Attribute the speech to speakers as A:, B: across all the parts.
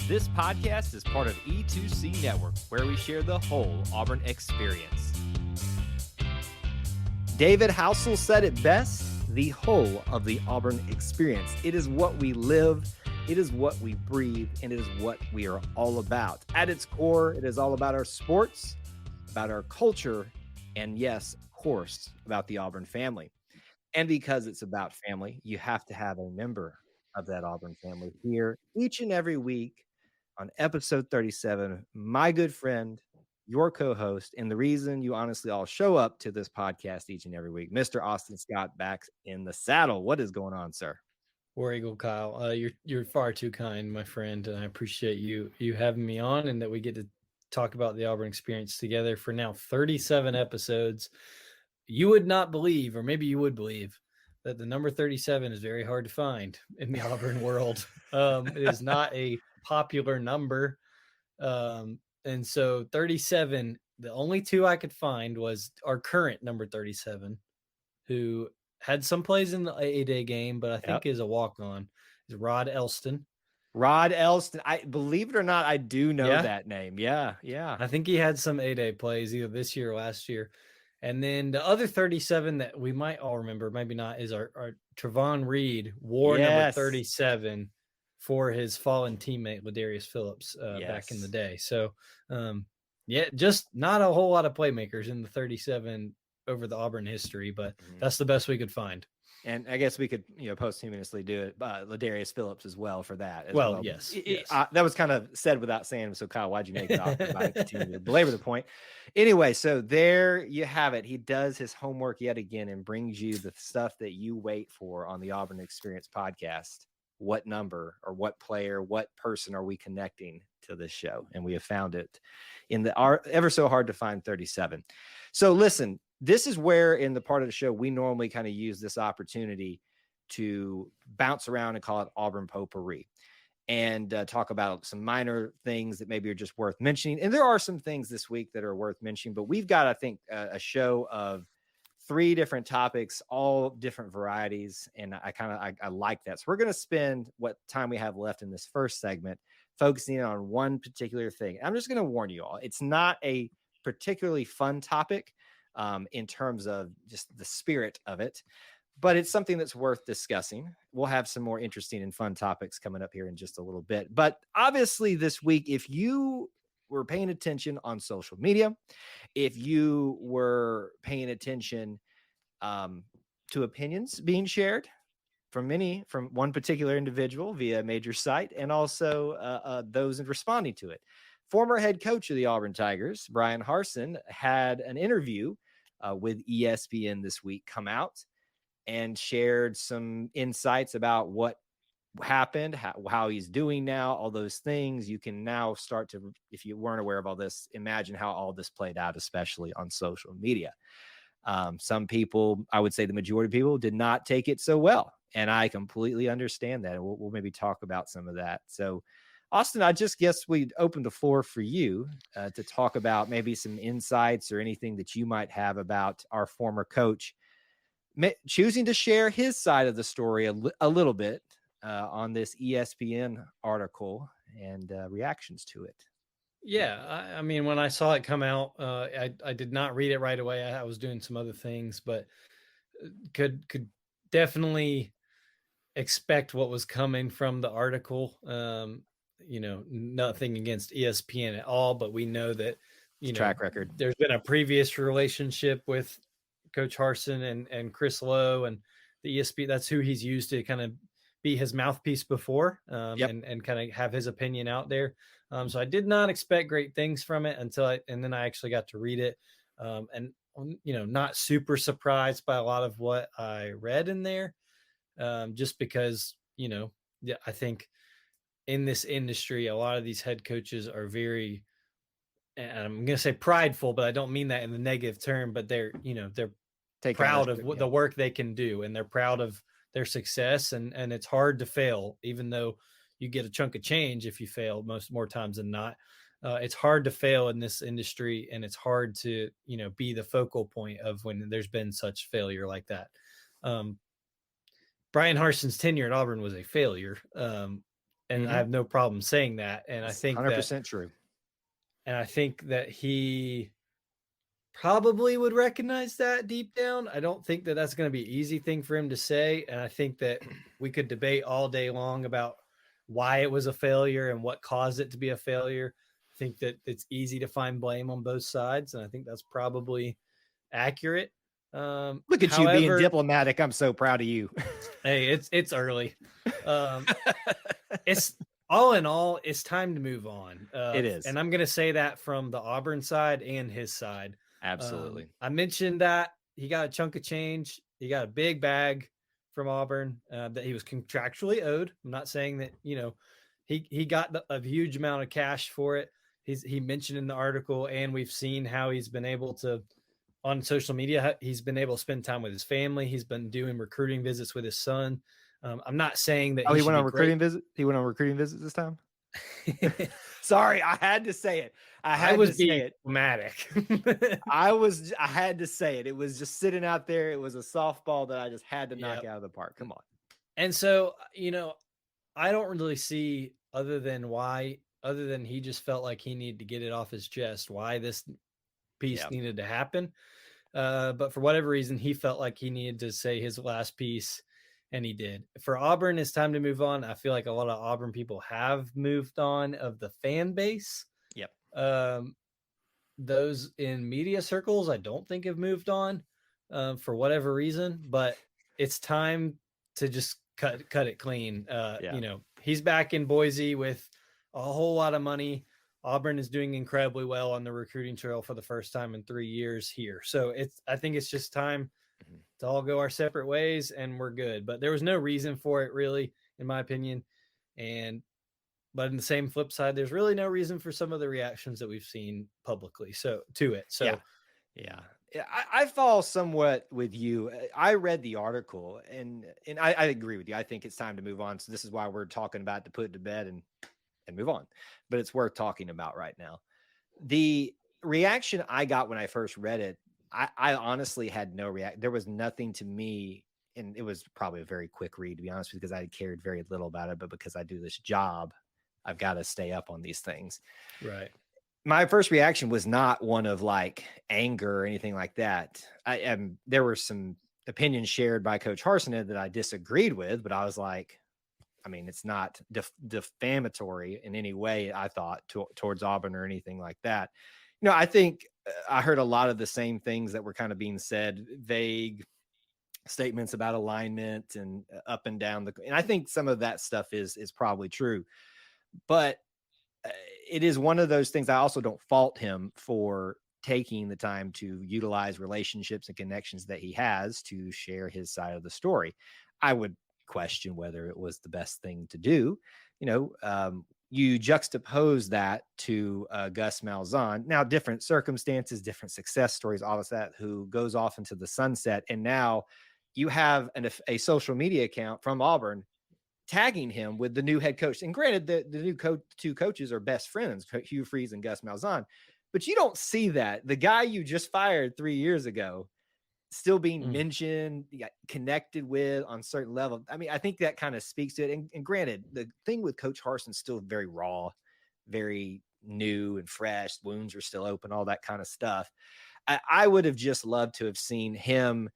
A: This podcast is part of E2C Network, where we share the whole Auburn experience. David Housel said it best, the whole of the Auburn experience. It is what we live, it is what we breathe, and it is what we are all about. At its core, it is all about our sports, about our culture, and yes, of course, about the Auburn family. And because it's about family, you have to have a member of that Auburn family here each and every week on episode 37. My good friend, your co-host, and the reason you honestly all show up to this podcast each and every week, Mr. Austin Scott, back in the saddle. What is going on, sir?
B: War Eagle Kyle, you're far too kind, my friend, and I appreciate you having me on, and that we get to talk about the Auburn experience together for now 37 episodes. You would not believe, or maybe you would believe, that the number 37 is very hard to find in the Auburn world. It is not a popular number, and so 37. The only two I could find was our current number 37, who had some plays in the A-Day game, but I think is a walk-on, is Rod Elston.
A: Rod Elston. I believe it or not, I do know that name. Yeah.
B: I think he had some A-Day plays either this year or last year. And then the other 37 that we might all remember, maybe not, is our Trevon Reed wore number 37 for his fallen teammate Ladarius Phillips back in the day. So, just not a whole lot of playmakers in the 37 over the Auburn history, but that's the best we could find.
A: And I guess we could, posthumously do it. Ladarius Phillips as well for that.
B: Yes.
A: That was kind of said without saying. So, Kyle, why'd you make it awkward? I continue to belabor the point. Anyway, so there you have it. He does his homework yet again and brings you the stuff that you wait for on the Auburn Experience podcast. What number or what player, what person are we connecting to this show? And we have found it in the ever so hard to find 37. So listen. This is where in the part of the show, we normally kind of use this opportunity to bounce around and call it Auburn Potpourri and talk about some minor things that maybe are just worth mentioning. And there are some things this week that are worth mentioning, but we've got, I think, a show of 3 different topics, all different varieties. And I like that. So we're going to spend what time we have left in this first segment focusing on one particular thing. I'm just going to warn you all, it's not a particularly fun topic. In terms of just the spirit of it, but it's something that's worth discussing. We'll have some more interesting and fun topics coming up here in just a little bit. But obviously this week, if you were paying attention on social media, if you were paying attention to opinions being shared from one particular individual via a major site, and also those responding to it. Former head coach of the Auburn Tigers, Bryan Harsin, had an interview with ESPN this week come out and shared some insights about what happened, how he's doing now, all those things. You can now start to, if you weren't aware of all this, imagine how all this played out, especially on social media. Some people, I would say the majority of people, did not take it so well. And I completely understand that. We'll maybe talk about some of that. So, Austin, I just guess we'd open the floor for you to talk about maybe some insights or anything that you might have about our former coach choosing to share his side of the story a little bit on this ESPN article and reactions to it.
B: Yeah, I mean, when I saw it come out, I did not read it right away. I was doing some other things, but could definitely expect what was coming from the article. Nothing against ESPN at all, but we know that,
A: track record.
B: There's been a previous relationship with Coach Harsin and Chris Lowe, and the ESPN, that's who he's used to kind of be his mouthpiece before, and kind of have his opinion out there. So I did not expect great things from it and then I actually got to read it. And not super surprised by a lot of what I read in there. Just because, I think in this industry, a lot of these head coaches are very, and I'm going to say prideful, but I don't mean that in the negative term, but they're proud of the work they can do, and they're proud of their success, and it's hard to fail, even though you get a chunk of change if you fail more times than not. It's hard to fail in this industry, and it's hard to, be the focal point of when there's been such failure like that. Bryan Harsin's tenure at Auburn was a failure. and I have no problem saying that.
A: It's 100% true.
B: And I think that he probably would recognize that deep down. I don't think that that's going to be an easy thing for him to say. And I think that we could debate all day long about why it was a failure and what caused it to be a failure. I think that it's easy to find blame on both sides. And I think that's probably accurate.
A: Look at you being diplomatic. I'm so proud of you.
B: Hey, it's early. It's all in all, it's time to move on.
A: It is.
B: And I'm going to say that from the Auburn side and his side.
A: Absolutely.
B: I mentioned that he got a chunk of change. He got a big bag from Auburn that he was contractually owed. I'm not saying that, he got a huge amount of cash for it. He mentioned in the article, and we've seen how he's been able to, on social media, he's been able to spend time with his family. He's been doing recruiting visits with his son. I'm not saying that
A: he went on recruiting visit. He went on recruiting visits this time. Sorry, I had to say it. I was being
B: dramatic.
A: I had to say it. It was just sitting out there. It was a softball that I just had to knock out of the park. Come on.
B: And so, I don't really see other than he just felt like he needed to get it off his chest, why this piece needed to happen. But for whatever reason, he felt like he needed to say his last piece. And he did. For Auburn, it's time to move on. I feel like a lot of Auburn people have moved on of the fan base.
A: Yep.
B: Those in media circles, I don't think have moved on for whatever reason. But it's time to just cut it clean. He's back in Boise with a whole lot of money. Auburn is doing incredibly well on the recruiting trail for the first time in 3 years here. So I think it's just time to all go our separate ways and we're good. But there was no reason for it really, in my opinion. But in the same flip side, there's really no reason for some of the reactions that we've seen publicly. So
A: I fall somewhat with you. I read the article and I agree with you. I think it's time to move on. So this is why we're talking about to put it to bed and move on, but it's worth talking about right now. The reaction I got when I first read it, I honestly had no reaction. There was nothing to me, and it was probably a very quick read, to be honest, because I cared very little about it. But because I do this job, I've got to stay up on these things.
B: Right.
A: My first reaction was not one of like anger or anything like that. There were some opinions shared by Coach Harsin that I disagreed with, but I was like, I mean, it's not defamatory in any way, I thought, towards Auburn or anything like that. I think I heard a lot of the same things that were kind of being said, vague statements about alignment and up and down and I think some of that stuff is probably true, but it is one of those things. I also don't fault him for taking the time to utilize relationships and connections that he has to share his side of the story. I would question whether it was the best thing to do. You juxtapose that to Gus Malzahn. Now, different circumstances, different success stories, all of that, who goes off into the sunset. And now you have a social media account from Auburn tagging him with the new head coach. And granted, the new two coaches are best friends, Hugh Freeze and Gus Malzahn. But you don't see that. The guy you just fired 3 years ago still being mentioned, connected with on certain level. I mean, I think that kind of speaks to it. And granted, the thing with Coach Harsin is still very raw, very new and fresh. Wounds are still open, all that kind of stuff. I would have just loved to have seen him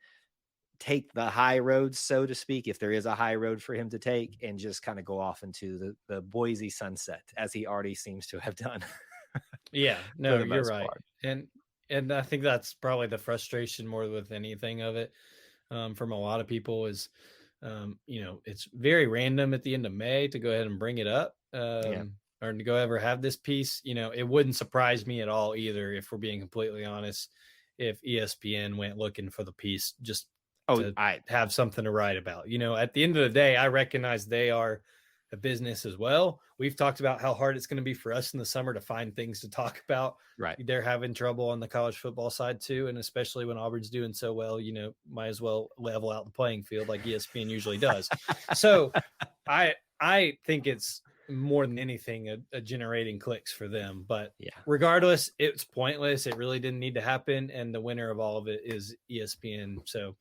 A: take the high road, so to speak, if there is a high road for him to take, and just kind of go off into the Boise sunset, as he already seems to have done.
B: Yeah, no, you're right. And I think that's probably the frustration more with anything of it from a lot of people is, it's very random at the end of May to go ahead and bring it up or to go ever have this piece. It wouldn't surprise me at all either, if we're being completely honest, if ESPN went looking for the piece just to have something to write about. At the end of the day, I recognize they are a business as well. We've talked about how hard it's going to be for us in the summer to find things to talk about.
A: Right.
B: They're having trouble on the college football side too. And especially when Auburn's doing so well, might as well level out the playing field like ESPN usually does. So I think it's more than anything a generating clicks for them, but regardless, it's pointless. It really didn't need to happen. And the winner of all of it is ESPN. So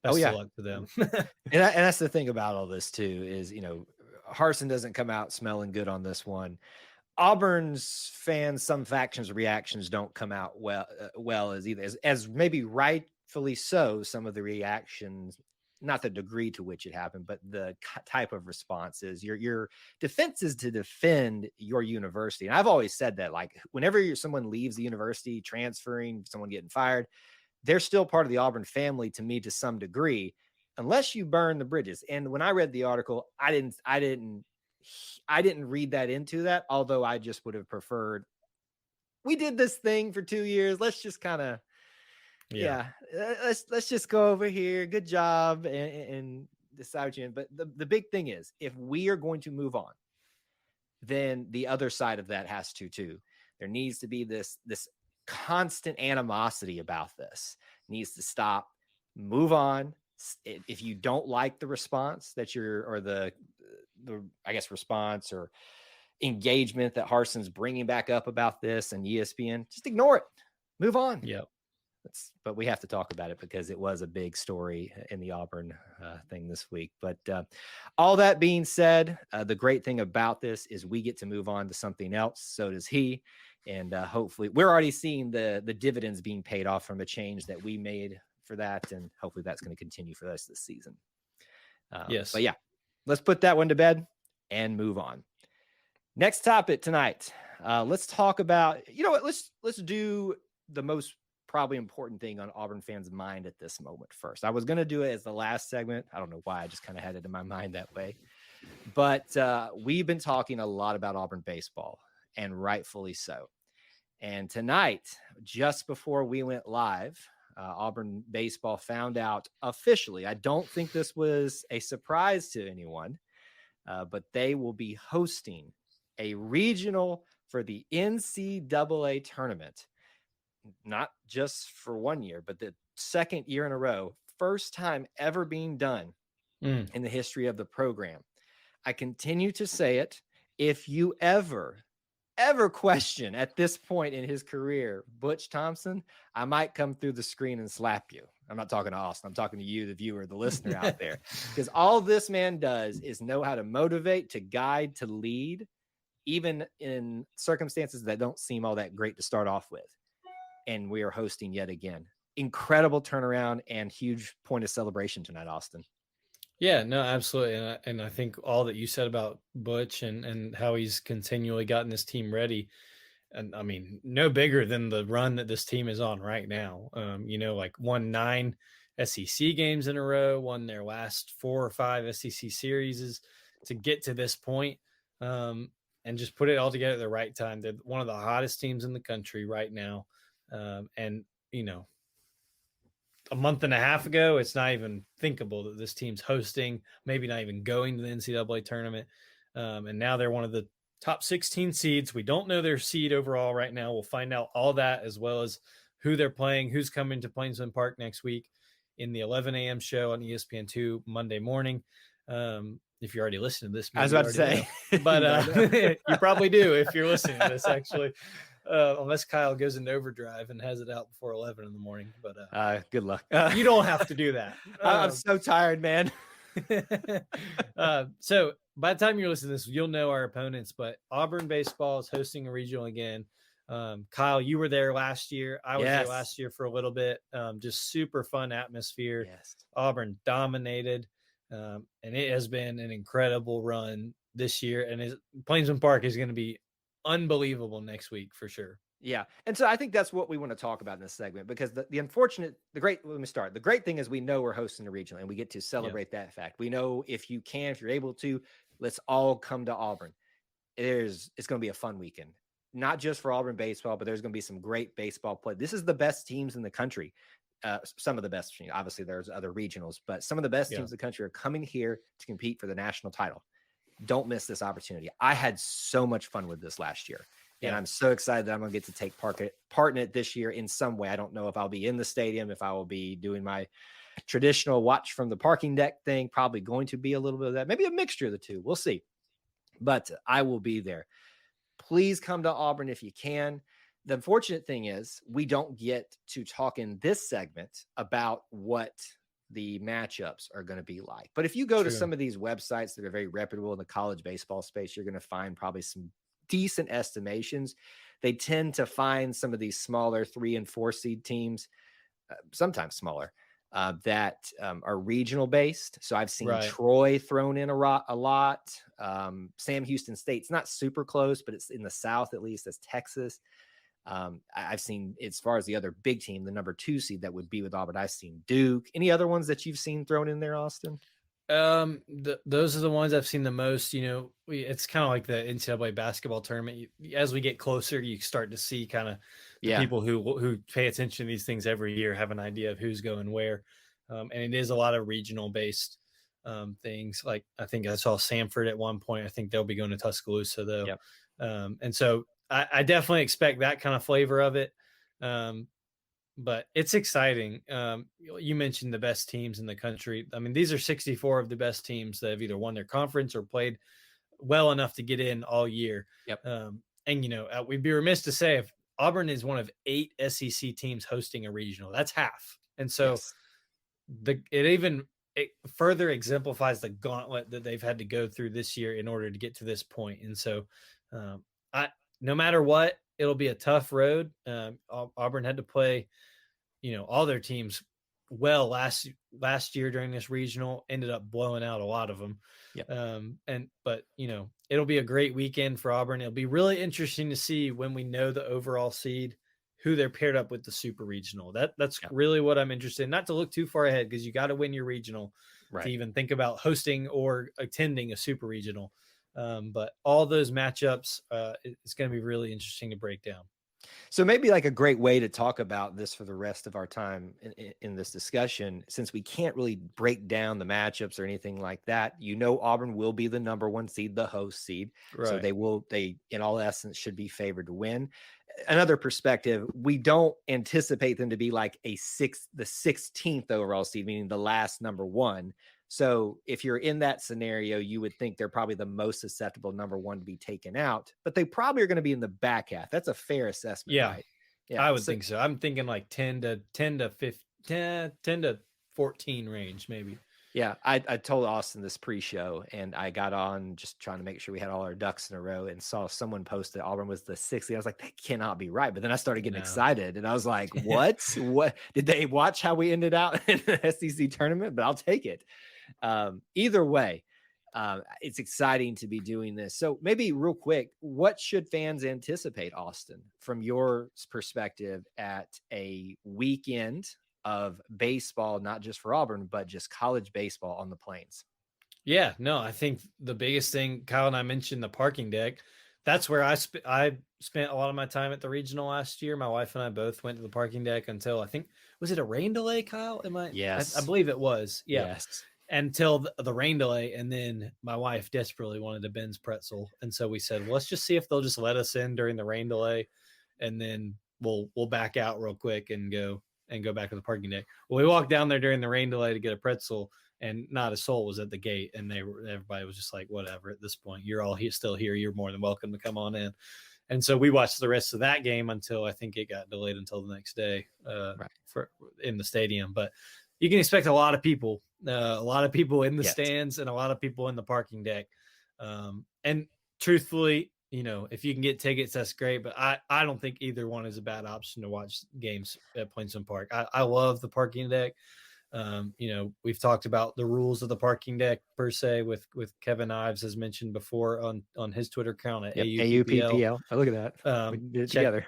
B: best of luck to them.
A: and that's the thing about all this too, is, Harsin doesn't come out smelling good on this one. Auburn's fans, some factions' reactions don't come out well as either, as maybe rightfully so. Some of the reactions, not the degree to which it happened, but the type of responses. Your defense is to defend your university, and I've always said that. Like whenever someone leaves the university, transferring, someone getting fired, they're still part of the Auburn family to me to some degree, unless you burn the bridges. And when I read the article, I didn't read that into that, although I just would have preferred, we did this thing for 2 years. Let's just kind of, let's just go over here. Good job. And decide what you in. But the big thing is, if we are going to move on, then the other side of that has to too. There needs to be this constant animosity about this. It needs to stop, move on. If you don't like the response that or the I guess response or engagement that Harsin's bringing back up about this and ESPN, just ignore it, move on.
B: Yeah.
A: But we have to talk about it because it was a big story in the Auburn thing this week. But all that being said, the great thing about this is we get to move on to something else. So does he. And hopefully we're already seeing the dividends being paid off from a change that we made for that. And hopefully that's going to continue for us this season.
B: Yes.
A: But yeah, let's put that one to bed and move on. Next topic tonight. Let's talk about, you know what, let's do the most probably important thing on Auburn fans' mind at this moment first. I was going to do it as the last segment. I don't know why. I just kind of had it in my mind that way. But we've been talking a lot about Auburn baseball, and rightfully so. And tonight, just before we went live, Auburn baseball found out officially, I don't think this was a surprise to anyone, but they will be hosting a regional for the NCAA tournament. Not just for 1 year, but the second year in a row, first time ever being done in the history of the program. I continue to say it. If you ever question at this point in his career, Butch Thompson, I might come through the screen and slap you. I'm not talking to Austin. I'm talking to you, the viewer, the listener out there, because all this man does is know how to motivate, to guide, to lead, even in circumstances that don't seem all that great to start off with. And we are hosting yet again. Incredible turnaround and huge point of celebration tonight, Austin.
B: Yeah, no, absolutely. And I think all that you said about Butch and how he's continually gotten this team ready. And I mean, no bigger than the run that this team is on right now. Like won 9 SEC games in a row, won their last 4 or 5 SEC series to get to this point, and just put it all together at the right time. They're one of the hottest teams in the country right now. And a month and a half ago, it's not even thinkable that this team's hosting, maybe not even going to the NCAA tournament. And now they're one of the top 16 seeds. We don't know their seed overall right now. We'll find out all that, as well as who they're playing, who's coming to Plainsman Park next week in the 11 a.m. show on ESPN2 Monday morning. If you're already listening to this,
A: I was about to say,
B: but you probably do if you're listening to this, actually. Unless Kyle goes into overdrive and has it out before 11 in the morning. But
A: good luck.
B: You don't have to do that.
A: I'm so tired, man.
B: So by the time you're listening to this, you'll know our opponents. But Auburn baseball is hosting a regional again. Kyle, you were there last year. I was there last year for a little bit. Just super fun atmosphere.
A: Yes. Auburn
B: dominated, and it has been an incredible run this year. And Plainsman Park is going to be unbelievable next week for sure.
A: Yeah. And so I think that's what we want to talk about in this segment, because let me start. The great thing is we know we're hosting a regional and we get to celebrate that fact. We know if you're able to, let's all come to Auburn. It's going to be a fun weekend, not just for Auburn baseball, but there's going to be some great baseball play. This is the best teams in the country. Some of the best, obviously there's other regionals, but some of the best teams in the country are coming here to compete for the national title. Don't miss this opportunity. I had so much fun with this last year, and I'm so excited that I'm going to get to take part in it this year in some way. I don't know if I'll be in the stadium, if I will be doing my traditional watch from the parking deck thing, probably going to be a little bit of that, maybe a mixture of the two. We'll see, but I will be there. Please come to Auburn if you can. The unfortunate thing is we don't get to talk in this segment about what the matchups are going to be like. But if you go to
B: True.
A: some of these websites that are very reputable in the college baseball space, you're going to find probably some decent estimations. They tend to find some of these smaller 3 and 4 seed teams, sometimes smaller, that are regional based. So I've seen
B: Right.
A: Troy thrown in a lot. Sam Houston State's not super close, but it's in the South at least. That's Texas. I've seen, as far as the other big team, the number 2 seed that would be with Auburn, I've seen Duke. Any other ones that you've seen thrown in there, Austin?
B: Those are the ones I've seen the most. It's kind of like the NCAA basketball tournament. As we get closer, you start to see kind of the people who pay attention to these things every year have an idea of who's going where. And it is a lot of regional based things. Like I think I saw Samford at one point. I think they'll be going to Tuscaloosa though.
A: Yep.
B: And so I definitely expect that kind of flavor of it. But it's exciting. You mentioned the best teams in the country. I mean, these are 64 of the best teams that have either won their conference or played well enough to get in all year.
A: Yep.
B: And we'd be remiss to say if Auburn is one of 8 SEC teams hosting a regional, that's half. And so it further exemplifies the gauntlet that they've had to go through this year in order to get to this point. And so no matter what, it'll be a tough road. Auburn had to play, all their teams well last year during this regional, ended up blowing out a lot of them.
A: Yep.
B: But it'll be a great weekend for Auburn. It'll be really interesting to see when we know the overall seed, who they're paired up with the super regional. That's really what I'm interested in. Not to look too far ahead, because you got to win your regional to even think about hosting or attending a super regional. But all those matchups, it's going to be really interesting to break down.
A: So maybe like a great way to talk about this for the rest of our time in this discussion, since we can't really break down the matchups or anything like that, Auburn will be the number 1 seed, the host seed. Right. So they in all essence should be favored to win. Another perspective, we don't anticipate them to be like the 16th overall seed, meaning the last number 1. So if you're in that scenario, you would think they're probably the most susceptible number 1 to be taken out, but they probably are going to be in the back half. That's a fair assessment, right?
B: Yeah, I would think so. I'm thinking like 10 to 14 range, maybe.
A: Yeah, I told Austin this pre-show, and I got on just trying to make sure we had all our ducks in a row, and saw someone post that Auburn was the 6th. I was like, that cannot be right. But then I started getting excited, and I was like, what? What? Did they watch how we ended out in the SEC tournament? But I'll take it. Either way, it's exciting to be doing this. So maybe real quick, what should fans anticipate, Austin, from your perspective at a weekend of baseball, not just for Auburn, but just college baseball on the Plains?
B: Yeah, no, I think the biggest thing, Kyle and I mentioned the parking deck. That's where I spent a lot of my time at the regional last year. My wife and I both went to the parking deck until, I think, was it a rain delay, Kyle?
A: Yes.
B: I believe it was. Yeah.
A: Yes.
B: Until the rain delay. And then my wife desperately wanted a Ben's pretzel. And so we said, well, let's just see if they'll just let us in during the rain delay. And then we'll back out real quick and go back to the parking deck. Well, we walked down there during the rain delay to get a pretzel, and not a soul was at the gate. And everybody was just like, whatever, at this point, you're all still here. You're more than welcome to come on in. And so we watched the rest of that game until I think it got delayed until the next day in the stadium. But you can expect a lot of people in the stands and a lot of people in the parking deck. And truthfully, if you can get tickets, that's great. But I don't think either one is a bad option to watch games at Plainsman Park. I love the parking deck. We've talked about the rules of the parking deck per se with Kevin Ives, has mentioned before on his Twitter account at AUPPL.
A: Oh, look at that. We did it together.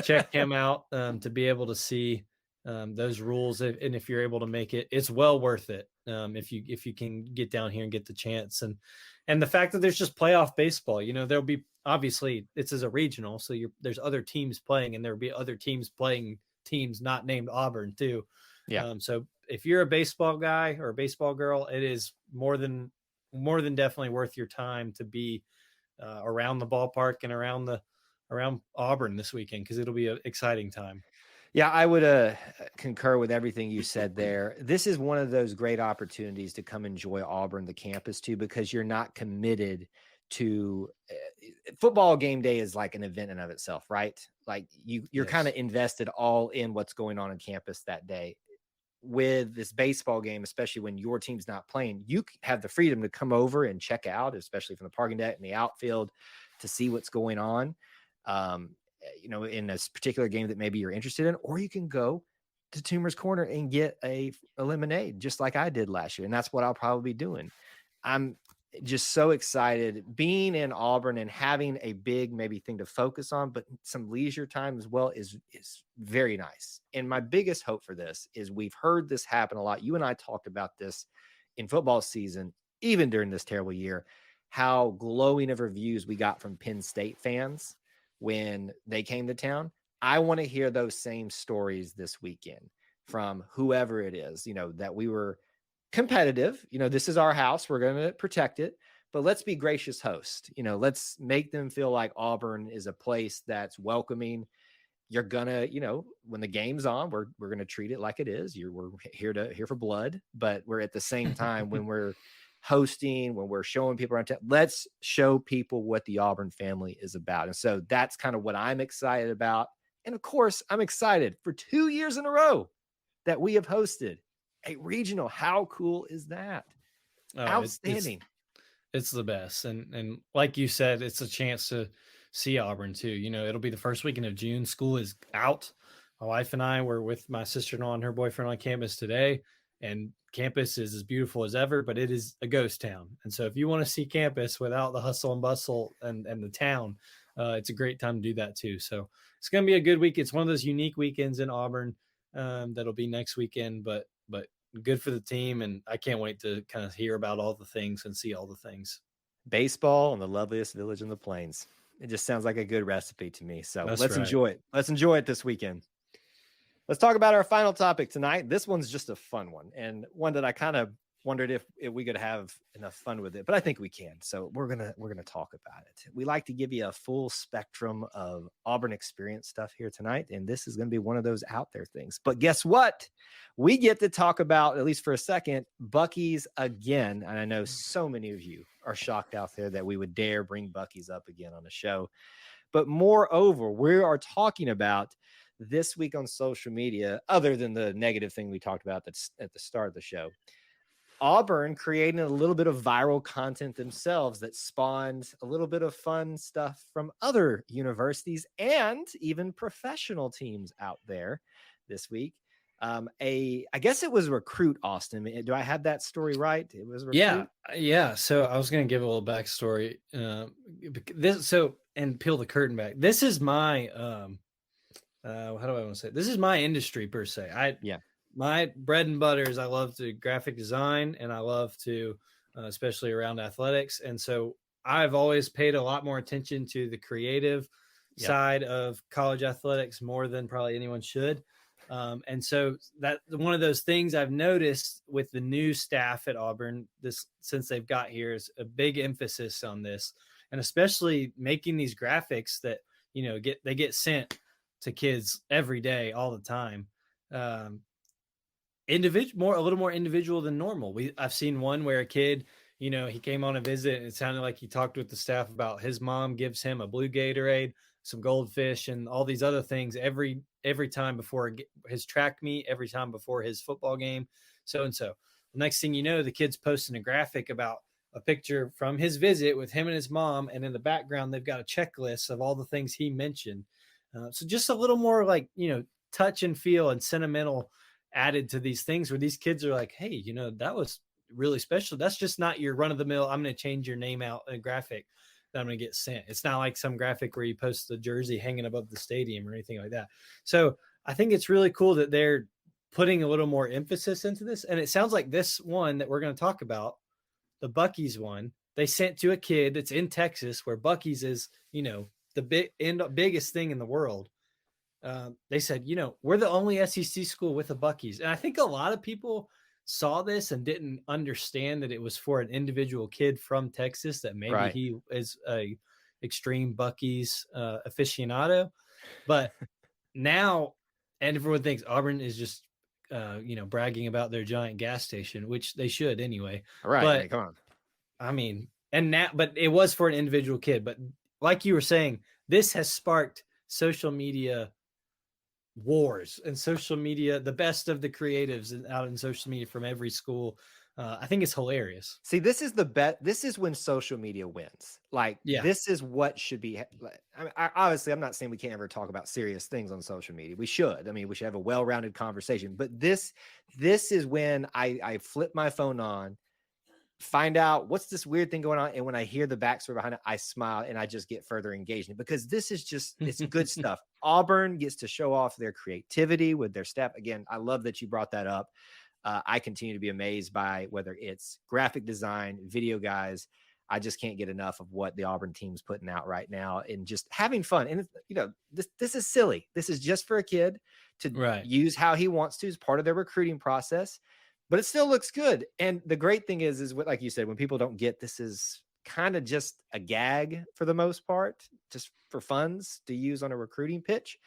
B: Check him out to be able to see those rules. And if you're able to make it, it's well worth it. If you can get down here and get the chance, and the fact that there's just playoff baseball, there'll be, obviously it's as a regional. So there's other teams playing, and there'll be other teams playing teams not named Auburn too.
A: Yeah.
B: So if you're a baseball guy or a baseball girl, it is more than definitely worth your time to be around the ballpark and around Auburn this weekend, because it'll be an exciting time.
A: Yeah, I would concur with everything you said there. This is one of those great opportunities to come enjoy Auburn, the campus too, because you're not committed to football. Game day is like an event in of itself, right? Like you're kind of invested all in what's going on campus that day. with this baseball game, especially when your team's not playing, you have the freedom to come over and check out, especially from the parking deck and the outfield, to see what's going on, in a particular game that maybe you're interested in, or you can go to Toomer's Corner and get a lemonade, just like I did last year. And that's what I'll probably be doing. I'm just so excited being in Auburn and having a big maybe thing to focus on, but some leisure time as well is very nice. And my biggest hope for this is we've heard this happen a lot. You and I talked about this in football season, even during this terrible year, how glowing of reviews we got from Penn State fans when they came to town. I want to hear those same stories this weekend from whoever it is, that we were competitive. This is our house. We're going to protect it, but let's be gracious host. Let's make them feel like Auburn is a place that's welcoming. You're gonna, when the game's on, we're going to treat it like it is. We're here for blood, but we're at the same time when we're hosting, when we're showing people around town, let's show people what the Auburn family is about. And so that's kind of what I'm excited about. And of course, I'm excited for 2 years in a row that we have hosted a regional. How cool is that? Outstanding.
B: It's the best. And like you said, it's a chance to see Auburn too. It'll be the first weekend of June. School is out. My wife and I were with my sister-in-law and her boyfriend on campus today, and campus is as beautiful as ever, but it is a ghost town. And so if you want to see campus without the hustle and bustle and the town, it's a great time to do that too. So it's going to be a good week. It's one of those unique weekends in Auburn that'll be next weekend, but good for the team. And I can't wait to kind of hear about all the things and see all the things.
A: Baseball in the loveliest village in the plains. It just sounds like a good recipe to me. So let's enjoy it. Let's enjoy it this weekend. Let's talk about our final topic tonight. This one's just a fun one, and one that I kind of wondered if we could have enough fun with it, but I think we can. So we're gonna talk about it. We like to give you a full spectrum of Auburn experience stuff here tonight, and this is going to be one of those out there things. But guess what? We get to talk about, at least for a second, Buc-ee's again. And I know so many of you are shocked out there that we would dare bring Buc-ee's up again on the show. But moreover, we are talking about this week on social media, other than the negative thing we talked about that's at the start of the show, Auburn creating a little bit of viral content themselves that spawned a little bit of fun stuff from other universities and even professional teams out there this week. I guess it was Recruit, Austin. Do I have that story right? It was Recruit?
B: Yeah. So I was going to give a little backstory. And peel the curtain back. This is my, how do I want to say it? This is my industry per se. My bread and butter is I love to graphic design, and I love to, especially around athletics. And so I've always paid a lot more attention to the creative side of college athletics more than probably anyone should. And so that one of those things I've noticed with the new staff at Auburn, since they've got here, is a big emphasis on this, and especially making these graphics that, they get sent to kids every day, all the time. A little more individual than normal. I've seen one where a kid, he came on a visit and it sounded like he talked with the staff about his mom gives him a blue Gatorade, some goldfish, and all these other things every time before his track meet, every time before his football game, so-and-so. The next thing you know, the kid's posting a graphic about a picture from his visit with him and his mom, and in the background, they've got a checklist of all the things he mentioned. So just a little more like, touch and feel and sentimental added to these things where these kids are like, hey, that was really special. That's just not your run of the mill, I'm going to change your name out a graphic that I'm going to get sent. It's not like some graphic where you post the jersey hanging above the stadium or anything like that. So I think it's really cool that they're putting a little more emphasis into this. And it sounds like this one that we're going to talk about, the Buc-ee's one, they sent to a kid that's in Texas, where Buc-ee's is, the biggest thing in the world. They said, we're the only SEC school with a Buc-ee's. And I think a lot of people saw this and didn't understand that it was for an individual kid from Texas, that maybe he is a extreme Buc-ee's aficionado. But now, and everyone thinks Auburn is just, bragging about their giant gas station, which they should anyway.
A: All right.
B: But,
A: hey, come on.
B: I mean, but it was for an individual kid. But like you were saying, this has sparked social media wars and social media, the best of the creatives out in social media from every school. I think it's hilarious.
A: See, this is the bet. This is when social media wins. Like,
B: Yeah.
A: this is what should be. Obviously, I'm not saying we can't ever talk about serious things on social media. We should. I mean, we should have a well-rounded conversation. But this is when I flip my phone on, find out what's this weird thing going on, and when I hear the backstory behind it, I smile and I just get further engaged in it, because this is just, it's good stuff. Auburn gets to show off their creativity with their staff. Again, I love that you brought that up. I continue to be amazed by whether it's graphic design, video guys. I just can't get enough of what the Auburn team's putting out right now and just having fun. And this is silly. This is just for a kid to use how he wants to as part of their recruiting process, but it still looks good. And the great thing is what, like you said, when people don't get, this is kind of just a gag for the most part, just for funds to use on a recruiting pitch.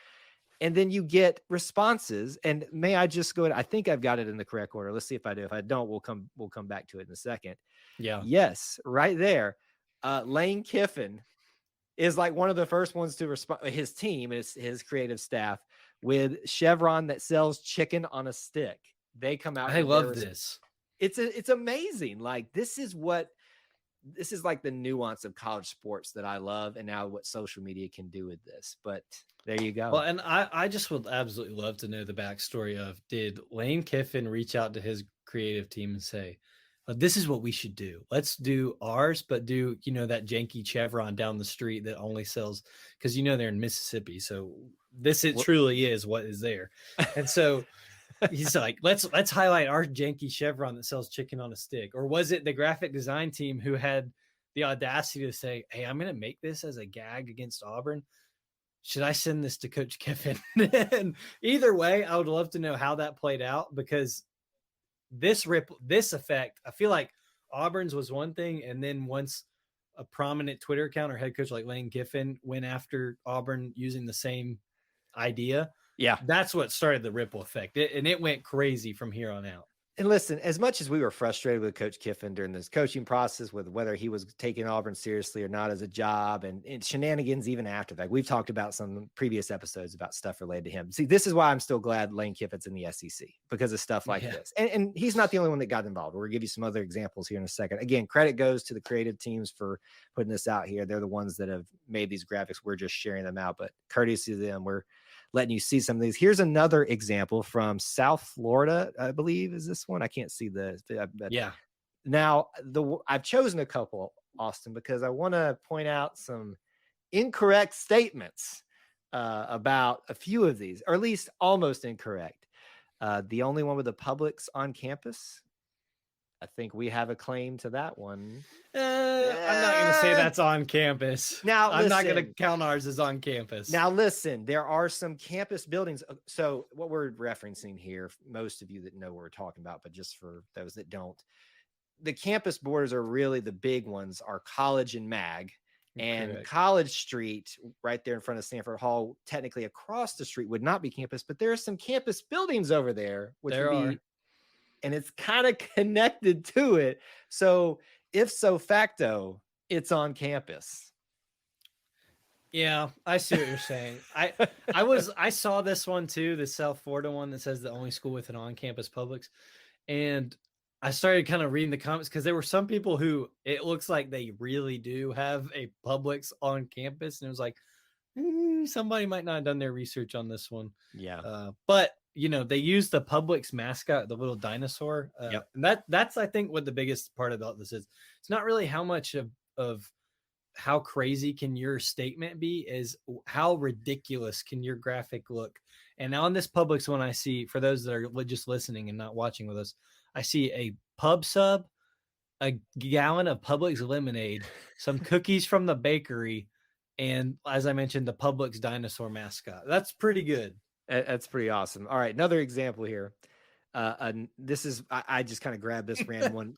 A: And then you get responses. And may I just go ahead? I think I've got it in the correct order. Let's see if I do. If I don't, we'll come back to it in a second.
B: Yeah.
A: Yes, right there. Lane Kiffin is like one of the first ones to respond. His team, his creative staff, with Chevron that sells chicken on a stick. They come out.
B: I love this.
A: It's amazing. Like, this is like the nuance of college sports that I love, and now what social media can do with this. But there you go.
B: Well, and I just would absolutely love to know the backstory of, did Lane Kiffin reach out to his creative team and say, this is what we should do. Let's do ours, but do, that janky Chevron down the street that only sells, because they're in Mississippi. So truly is what is there. And so he's like, let's highlight our janky Chevron that sells chicken on a stick. Or was it the graphic design team who had the audacity to say, hey, I'm going to make this as a gag against Auburn? Should I send this to Coach Kiffin? And either way, I would love to know how that played out, because this effect, I feel like Auburn's was one thing. And then once a prominent Twitter account or head coach like Lane Kiffin went after Auburn using the same idea, that's what started the ripple effect. And it went crazy from here on out.
A: And listen, as much as we were frustrated with Coach Kiffin during this coaching process, with whether he was taking Auburn seriously or not as a job, and shenanigans even after that, we've talked about some previous episodes about stuff related to him. See, this is why I'm still glad Lane Kiffin's in the SEC, because of stuff like this. And he's not the only one that got involved. We'll give you some other examples here in a second. Again, credit goes to the creative teams for putting this out here. They're the ones that have made these graphics. We're just sharing them out, but courtesy to them, we're letting you see some of these. Here's another example from South Florida, I believe, is this one. I can't see
B: yeah.
A: Now, I've chosen a couple, Austin, because I want to point out some incorrect statements about a few of these, or at least almost incorrect. The only one with the Publix on campus, I think we have a claim to that one.
B: I'm not going to say that's on campus.
A: Now,
B: I'm not going to count ours as on campus.
A: Now, listen, there are some campus buildings. So what we're referencing here, most of you that know what we're talking about, but just for those that don't, the campus borders are really the big ones, are College and Mag. And
B: Correct.
A: College Street, right there in front of Stanford Hall, technically across the street, would not be campus, but there are some campus buildings over there, which
B: there
A: would
B: are.
A: be, and it's kind of connected to it. So if so facto, it's on campus.
B: Yeah, I see what you're saying. I saw this one too, the South Florida one that says the only school with an on-campus Publix. And I started kind of reading the comments, because there were some people who it looks like they really do have a Publix on campus. And it was like, somebody might not have done their research on this one.
A: Yeah.
B: But they use the Publix mascot, the little dinosaur. And that's, I think, what the biggest part about this is. It's not really how much of how crazy can your statement be, is how ridiculous can your graphic look. And on this Publix one, I see, for those that are just listening and not watching with us, I see a pub sub, a gallon of Publix lemonade, some cookies from the bakery, and, as I mentioned, the Publix dinosaur mascot. That's pretty good.
A: That's pretty awesome. All right, another example here. This is, I just kind of grabbed this random one.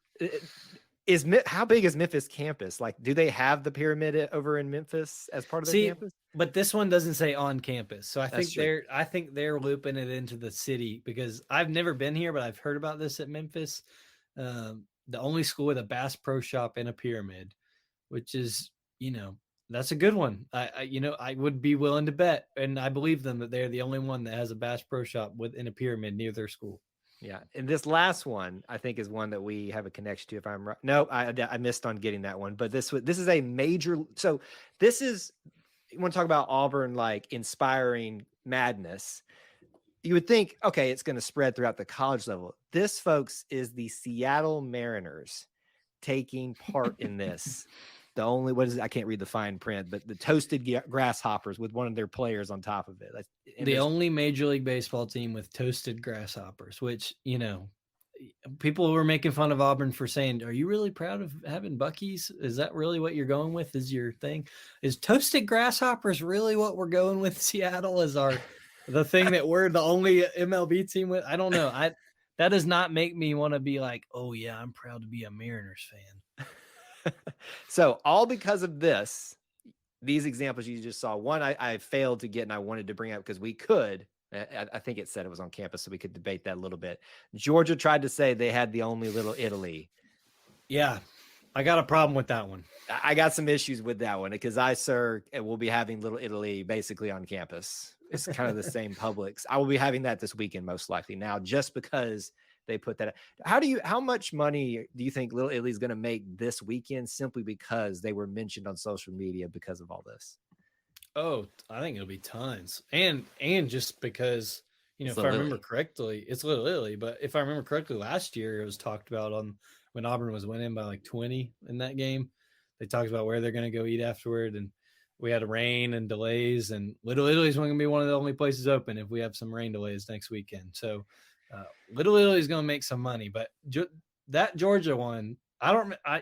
A: How big is Memphis campus? Like, do they have the pyramid over in Memphis as part of the campus?
B: But this one doesn't say on campus, so I think they're looping it into the city, because I've never been here, but I've heard about this at Memphis. The only school with a Bass Pro Shop and a pyramid, which is That's a good one. I would be willing to bet, and I believe them, that they're the only one that has a Bass Pro Shop within a pyramid near their school.
A: Yeah, and this last one I think is one that we have a connection to. If I'm right, no, I missed on getting that one. But this is a major. So this is, you want to talk about Auburn like inspiring madness. You would think, okay, it's going to spread throughout the college level. This, folks, is the Seattle Mariners taking part in this. The only, what is it? I can't read the fine print, but the toasted grasshoppers with one of their players on top of it.
B: The only Major League Baseball team with toasted grasshoppers, which, people were making fun of Auburn for saying, are you really proud of having Buc-ee's? Is that really what you're going with? Is your thing? Is toasted grasshoppers really what we're going with? Seattle is the thing that we're the only MLB team with? I don't know. That does not make me want to be like, oh yeah, I'm proud to be a Mariners fan.
A: So all because of these examples you just saw, one I failed to get and I wanted to bring up because we could. I think it said it was on campus, so we could debate that a little bit. Georgia tried to say they had the only Little Italy.
B: Yeah, I got a problem with that one.
A: I got some issues with that one because we'll be having Little Italy basically on campus. It's kind of the same Publix. I will be having that this weekend, most likely. Now, just because they put that, how much money do you think Little Italy is going to make this weekend simply because they were mentioned on social media because of all this?
B: Oh, I think it'll be tons. And just because, if I remember correctly, it's Little Italy, but if I remember correctly, last year it was talked about when Auburn was winning by like 20 in that game. They talked about where they're going to go eat afterward, and we had rain and delays, and Little Italy's going to be one of the only places open if we have some rain delays next weekend. So Little Italy's going to make some money, but that Georgia one,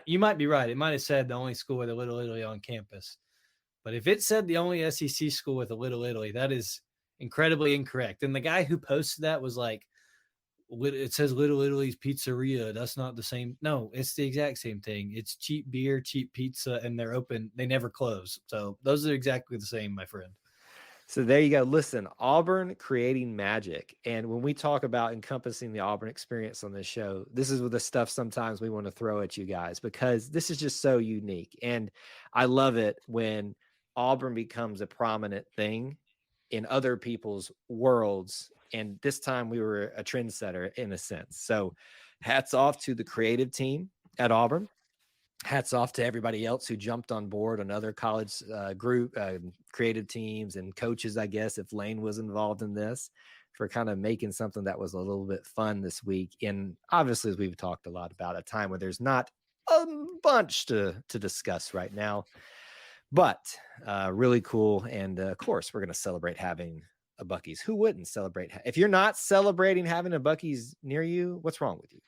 B: you might be right. It might have said the only school with a Little Italy on campus. But if it said the only SEC school with a Little Italy, that is incredibly incorrect. And the guy who posted that was like, it says Little Italy's Pizzeria. That's not the same. No, it's the exact same thing. It's cheap beer, cheap pizza, and they're open. They never close. So those are exactly the same, my friend.
A: So there you go. Listen, Auburn creating magic. And when we talk about encompassing the Auburn experience on this show, this is the stuff sometimes we want to throw at you guys because this is just so unique. And I love it when Auburn becomes a prominent thing in other people's worlds. And this time we were a trendsetter in a sense. So hats off to the creative team at Auburn. Hats off to everybody else who jumped on board on other college group creative teams and coaches, I guess, if Lane was involved in this, for kind of making something that was a little bit fun this week. And obviously, as we've talked a lot about, a time where there's not a bunch to discuss right now, but really cool. And of course, we're going to celebrate having a Buc-ee's. Who wouldn't celebrate? If you're not celebrating having a Buc-ee's near you, what's wrong with you?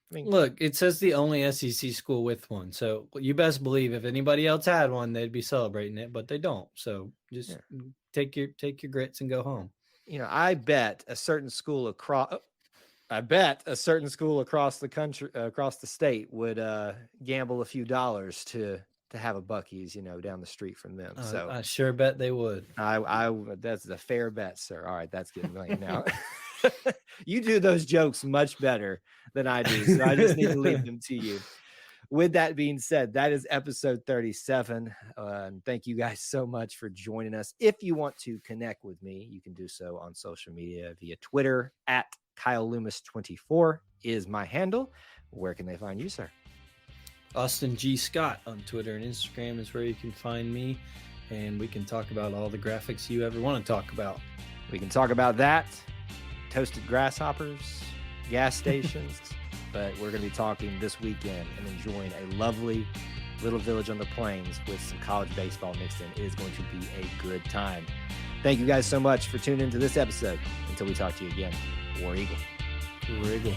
B: I mean, look, it says the only SEC school with one. So you best believe if anybody else had one, they'd be celebrating it, but they don't. So just take your grits and go home.
A: I bet a certain school across the country, across the state would gamble a few dollars to have a Buc-ee's, down the street from them. So
B: I sure bet they would.
A: That's a fair bet, sir. All right, that's getting late now. You do those jokes much better than I do, so I just need to leave them to you. With that being said, that is episode 37. And thank you guys so much for joining us. If you want to connect with me, you can do so on social media via Twitter at Kyle Loomis 24 is my handle. Where can they find you, sir?
B: Austin G. Scott on Twitter and Instagram is where you can find me, and we can talk about all the graphics you ever want to talk about.
A: We can talk about that, toasted grasshoppers, gas stations, but we're going to be talking this weekend and enjoying a lovely little village on the plains with some college baseball mixed in. It is going to be a good time. Thank you guys so much for tuning into this episode. Until we talk to you again, War Eagle.
B: War Eagle.